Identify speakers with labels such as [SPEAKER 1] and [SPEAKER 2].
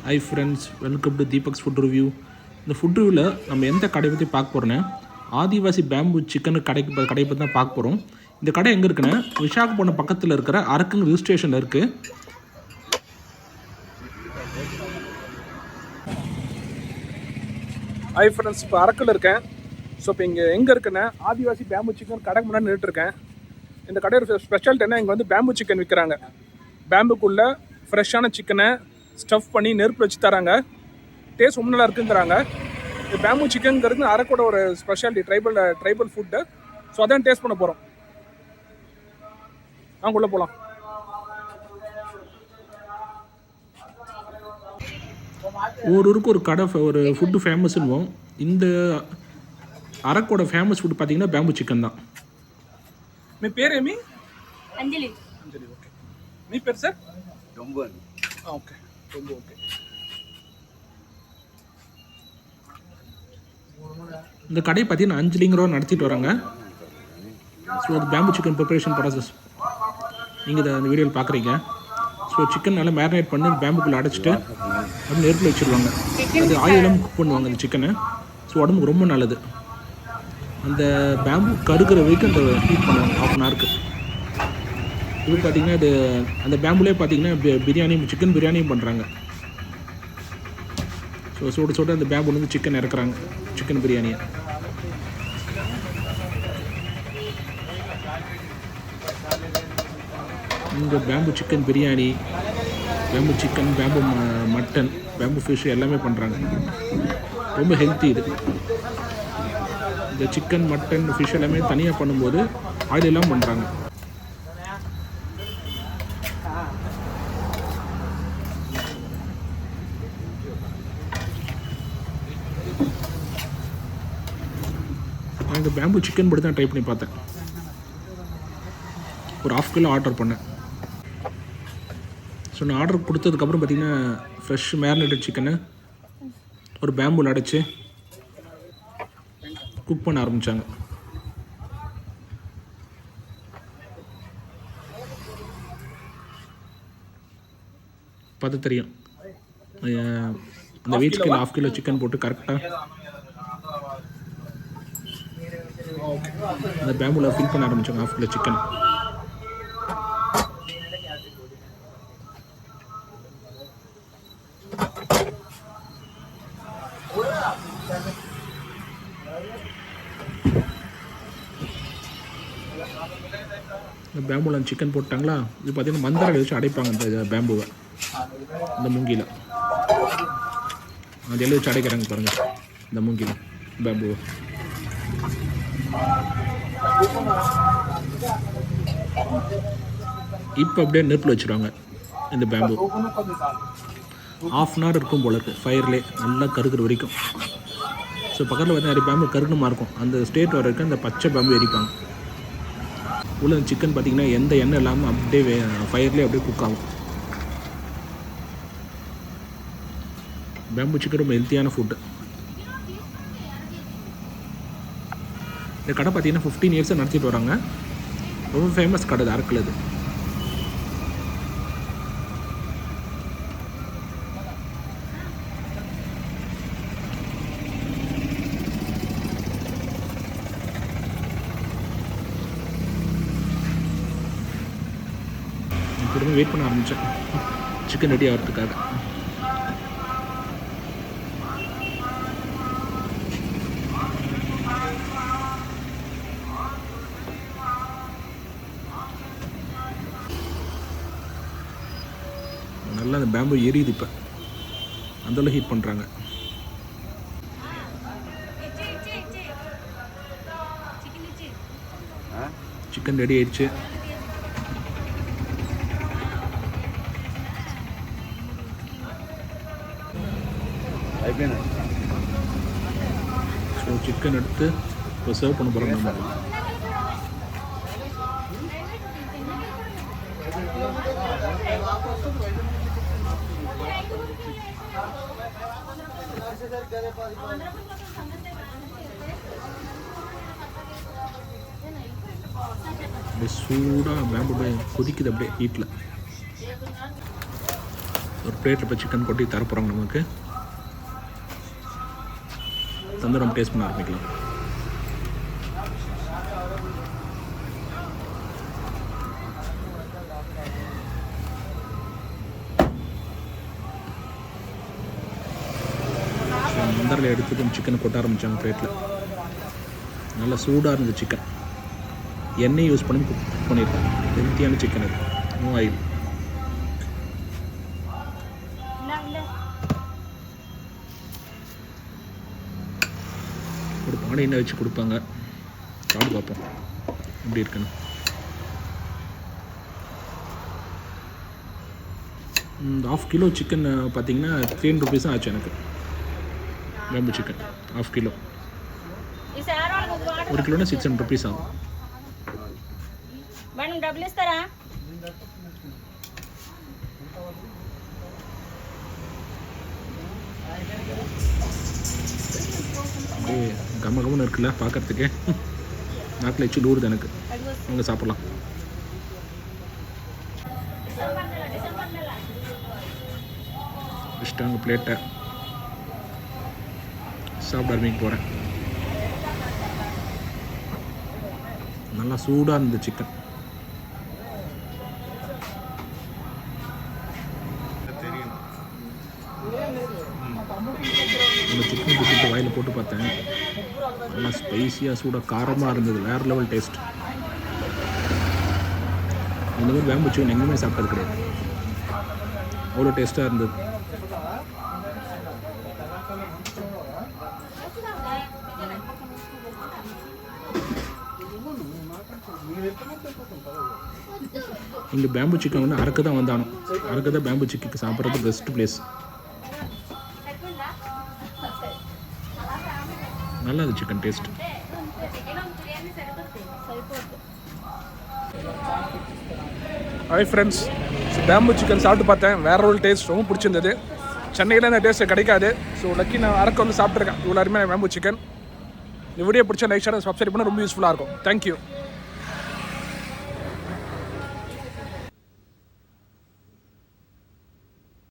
[SPEAKER 1] Hi friends, welcome to Deepak's food review. இந்த food ரிவ்யூவில் நம்ம எந்த கடை பற்றி பார்க்க போகிறோன்னா, ஆதிவாசி பேம்பு சிக்கன் கடை பற்றி தான் பார்க்க போகிறோம். இந்த கடை எங்கே இருக்குன்னா, விசாகப்பட்டினம் பக்கத்தில் இருக்கிற அரக்கன் ஹில் ஸ்டேஷனில் இருக்குது.
[SPEAKER 2] ஹை ஃப்ரெண்ட்ஸ், இப்போ அரக்கில் இருக்கேன். ஸோ இப்போ இங்கே எங்கே இருக்குன்னா, ஆதிவாசி பேம்பு சிக்கன் கடை முன்னாடி நின்றுட்டுருக்கேன். இந்த கடையோட ஸ்பெஷாலிட்டி என்ன, இங்கே வந்து பேம்பு சிக்கன் விற்கிறாங்க. பேம்புக்குள்ளே ஃப்ரெஷ்ஷான சிக்கனை ஸ்டஃப் பண்ணி நெருப்பு வச்சு தராங்க. டேஸ்ட் ரொம்ப நல்லா இருக்குங்கிறாங்க. இந்த பேம்பு சிக்கனுங்கிறது அரக்கோட ஒரு ஸ்பெஷாலிட்டி, ட்ரைபல் ஃபுட்டு. ஸோ அதான் டேஸ்ட் பண்ண போகிறோம். வாங்க உள்ளே போகலாம்.
[SPEAKER 1] ஊருக்கு ஒரு கடை, ஒரு ஃபுட்டு ஃபேமஸ்னுவோம். இந்த அரக்கோட ஃபேமஸ் ஃபுட் பார்த்தீங்கன்னா பேம்பு சிக்கன் தான்.
[SPEAKER 2] మీ పేరేమి?
[SPEAKER 3] అంజలి.
[SPEAKER 2] అంజలి, ఓకే. మీ పేరు సార్?
[SPEAKER 4] ரொம்ப
[SPEAKER 2] ఓకే, ரொம்ப ఓకే.
[SPEAKER 1] இந்த கடை பார்த்தீங்கன்னா அஞ்சலிங்கிறவர் நடத்திட்டு வராங்க. ஸோ அது பேம்பு சிக்கன் ப்ரிப்பரேஷன் ப்ராசஸ் நீங்கள் இதை அந்த வீடியோவில் பார்க்குறீங்க. ஸோ சிக்கன் நல்லா மேரினேட் பண்ணி பேம்புக்குள்ளே அடைச்சிட்டு அது நெருப்பில் வச்சுருவாங்க. அது ஆயிலம் குக் பண்ணுவாங்க அந்த சிக்கனை. ஸோ உடம்புக்கு ரொம்ப நல்லது. அந்த பேம்பு கருகிற வரைக்கும் அந்த ஹீட் பண்ணுவாங்க ½ அன் ஹவருக்கு. இது பார்த்திங்கன்னா இது அந்த பேம்புலேயே பார்த்திங்கன்னா பிரியாணி, சிக்கன் பிரியாணியும் பண்ணுறாங்க. ஸோ சுட அந்த பேம்புலேருந்து சிக்கன் இறக்குறாங்க, சிக்கன் பிரியாணியை. இங்கே bamboo chicken biryani, bamboo chicken, bamboo mutton, bamboo fish எல்லாமே பண்ணுறாங்க. ரொம்ப ஹெல்த்தி இது. இந்த சிக்கன், மட்டன், ஃபிஷ் எல்லாமே தனியாக பண்ணும்போது ஆயில் எல்லாம் பண்ணுறாங்க. நான் இந்த பேம்பு சிக்கன் படி தான் ட்ரை பண்ணி பார்த்தேன். ஒரு ½ கிலோ ஆர்டர் பண்ணேன். ஸோ நான் ஆர்டர் கொடுத்ததுக்கப்புறம் பார்த்திங்கன்னா ஃப்ரெஷ் மேரினேட்டட் சிக்கனை ஒரு பேம்புவில் அடைச்சி குக் பண்ண ஆரம்பித்தாங்க. பார்த்து தெரியும், அந்த வீட்டுக்கு ½ கிலோ சிக்கன் போட்டு கரெக்டாக அந்த பேம்புவில் ஃபில் பண்ண ஆரம்பித்தாங்க ½ கிலோ சிக்கன். இந்த பேம்புவில் சிக்கன் போட்டாங்களா, இது பார்த்திங்கன்னா மந்தாரை வச்சு அடைப்பாங்க இந்த பேம்புவை, இந்த மூங்கியில் அது எல்லாம் வச்சு அடைக்கிறாங்க பாருங்கள். இந்த மூங்கியில் பேம்புவை இப்போ அப்படியே நெருப்பில் வச்சுருவாங்க. இந்த பேம்பு ½ அன் ஹவர் இருக்கும் போல இருக்குது, ஃபயர்லேயே நல்லா கருகிற வரைக்கும். ஸோ பக்கத்தில் பார்த்தா நிறைய பேம்பு கருகணுமா இருக்கும். அந்த ஸ்டேட் வரைக்கும் அந்த பச்சை பேம்பு எரிப்பாங்க. உள்ள சிக்கன் பார்த்திங்கன்னா எந்த எண்ணெய் இல்லாமல் அப்படியே ஃபயர்லேயே அப்படியே குக் ஆகும். பேம்பு சிக்கன் ரொம்ப ஹெல்த்தியான ஃபுட்டு. இந்த கடை பார்த்திங்கன்னா 15 இயர்ஸாக நடத்திட்டு வராங்க. ரொம்ப ஃபேமஸ் கடை அரக்கில். இது திரும்ப வெயிட் பண்ண ஆரம்பித்தேன் சிக்கன் ரெடி ஆகிறதுக்காக. நல்லா அந்த பேம்பு எரியுது. இப்போ அந்தளவு ஹீட் பண்ணுறாங்க. சிக்கன் ரெடி ஆயிடுச்சு. ஸோ சிக்கன் எடுத்து இப்போ சர்வ் பண்ண போகிறோம். நம்ம அப்படியே சூடாக பேம்பு கொதிக்குது அப்படியே ஹீட்டில். ஒரு பிளேட்டில் இப்போ சிக்கன் கொட்டி தரப்போகிறாங்க நமக்கு. தந்து நம்ம டேஸ்ட் பண்ண ஆரம்பிக்கலாம். மந்தரில் எடுத்துட்டு சிக்கனை கொட்ட ஆரம்பித்தாங்க பிளேட்டில். நல்லா சூடாக இருந்தது சிக்கன். எண்ணெய் யூஸ் பண்ணி குக் பண்ணியிருக்கேன். ஹெல்த்தியான சிக்கன் இது, நோ ஆயில். ஒரு பானை எண்ணெய் வச்சு கொடுப்பாங்க. சாப்பிட்டு பார்ப்போம் எப்படி இருக்குன்னு. இந்த 1/2 கிலோ சிக்கன் பார்த்தீங்கன்னா 300 rupees தான் ஆச்சு எனக்கு. Bamboo chicken 1/2 kilo. 1 கிலோனா 600 rupees ஆகும்.
[SPEAKER 3] డబ్బులు ఇస్తారా?
[SPEAKER 1] அப்படியே கமகமன்னு இருக்குல்ல பார்க்கறதுக்கே. நாட்டில் வச்சு லூடுது எனக்கு. அவங்க சாப்பிட்லாம். வச்சுட்டாங்க பிளேட்டை. சாப்பிட ஆரம்பிக்க போகிறேன். நல்லா சூடாக இருந்தது சிக்கன். அந்த சிக்கன் பிடிச்சிட்டு வாயில் போட்டு பார்த்தேன். நல்லா ஸ்பைஸியாக சூடாக காரமாக இருந்தது. வேறு லெவல் டேஸ்ட். இந்த மாதிரி பேம்பு சிக்கன் எங்கேயுமே சாப்பிட்டது கிடையாது. அவ்வளோ டேஸ்ட்டாக இருந்தது. இங்கே பேம்பு சிக்கன் வந்து அரக்கு தான் வந்தானோ. அரக்கு தான் பேம்பு சிக்கன் சாப்பிட்றது பெஸ்ட் பிளேஸ். நல்லா இருந்துச்சு chicken taste.
[SPEAKER 2] Hi friends, bamboo chicken சாப்பிட்டு பார்த்தேன். வேற ஒரு டேஸ்ட், ரொம்ப பிடிச்சிருந்தது. சென்னையில் இந்த டேஸ்ட்டு கிடைக்காது. ஸோ லக்கி நான் அரக்கு வந்து சாப்பிட்ருக்கேன். இவ்வளோ அருமையான பேம்பு சிக்கன். இந்த வீடியோ பிடிச்ச லைக் ஷேர் சப்ஸ்கிரைப் பண்ணால் ரொம்ப யூஸ்ஃபுல்லாக இருக்கும். தேங்க்யூ.